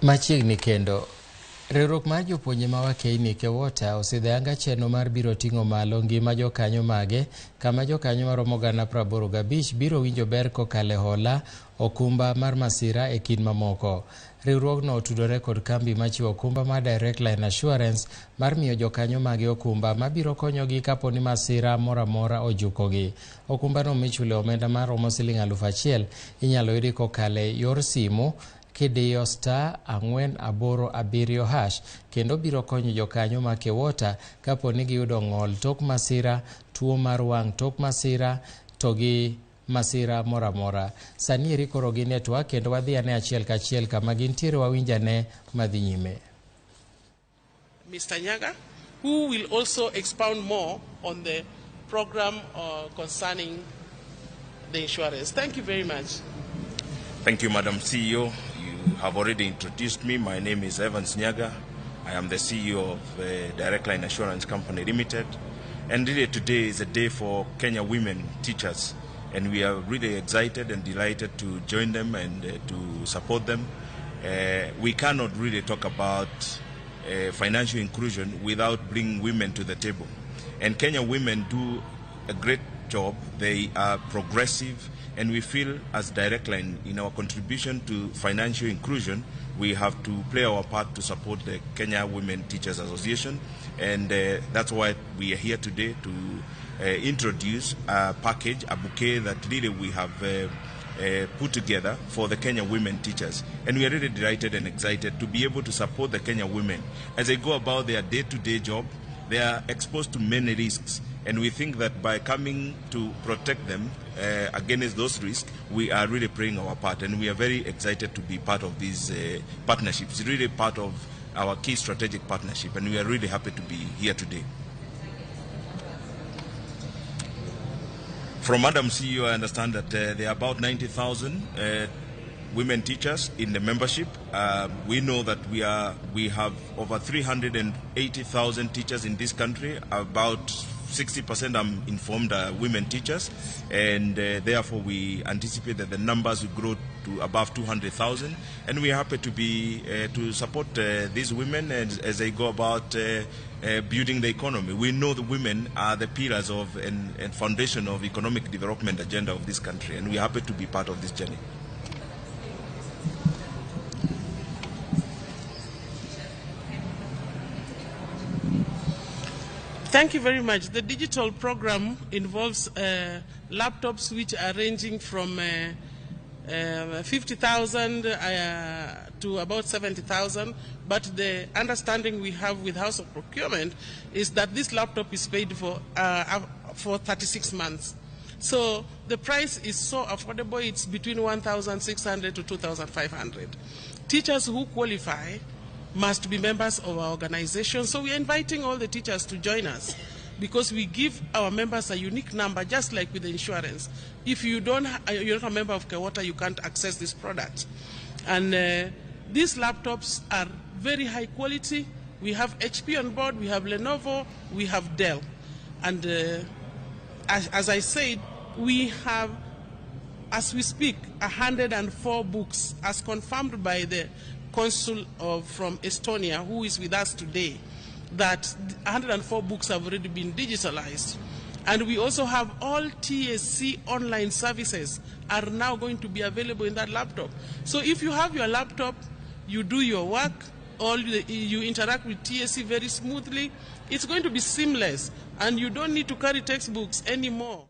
Machiegni kendo riwruok mar jopuonje ma wakeini Kewota osidhanga chenro mar biro ting'o malo ngima jokanyo mage, kama jokanyo maromo 85,000 biro winjo ber kokale hola okumba mar masira e kind mamoko. Riwruogno otudore kod kambi machiwo okumba mar Direct Line Assurance mar miyo jokanyo mage okumba mabiro konyogi kapo ni masira moramora ojukogi. Okumbano michule omenda mar romo Sh1,000 inyalo yudi kokale yor simu kidiyo *487# kendo biro konyo jokanyo ma Kewota kapo ni giyudo ng'ol tok masira, tuo mar wang' tok masira to gi masira moramora. Sani eri koro gi network kendo wadhi ane achiel kachiel kama gintiere wawinjane madhi nyime. Mr. Nyaga, who will also expound more on the program concerning the insurance. Thank you very much. Thank you, Madam CEO. You have already introduced me. My name is Evans Nyaga. I am the CEO of Direct Line Assurance Company Limited. And really today is a day for Kenya women teachers. And we are really excited and delighted to join them and to support them. We cannot really talk about financial inclusion without bringing women to the table. And Kenya women do a great job. They are progressive, and we feel as Direct Line, in our contribution to financial inclusion, we have to play our part to support the Kenya Women Teachers Association, and that's why we are here today to introduce a package, a bouquet that really we have put together for the Kenya women teachers. And we are really delighted and excited to be able to support the Kenya women. As they go about their day-to-day job, they are exposed to many risks. And we think that by coming to protect them against those risks, we are really playing our part. And we are very excited to be part of these partnerships. It's really part of our key strategic partnership. And we are really happy to be here today. From Madam CEO, I understand that there are about 90,000 women teachers in the membership. We know that we have over 380,000 teachers in this country. About 60%, I'm informed, are women teachers, and therefore we anticipate that the numbers will grow to above 200,000. And we are happy to be to support these women as they go about building the economy. We know the women are the pillars of and foundation of economic development agenda of this country, and we are happy to be part of this journey. Thank you very much. The digital program involves laptops which are ranging from 50,000 to about 70,000. But the understanding we have with House of Procurement is that this laptop is paid for 36 months. So the price is so affordable. It's between 1,600 to 2,500. Teachers who qualify must be members of our organization. So we are inviting all the teachers to join us because we give our members a unique number, just like with the insurance. If you're not a member of Kewota, you can't access this product. And these laptops are very high quality. We have HP on board, we have Lenovo, we have Dell. And as I said, we have, as we speak, 104 books, as confirmed by the consul from Estonia, who is with us today, that 104 books have already been digitalized. And we also have all TSC online services are now going to be available in that laptop. So if you have your laptop, you do your work, you interact with TSC very smoothly, it's going to be seamless, and you don't need to carry textbooks anymore.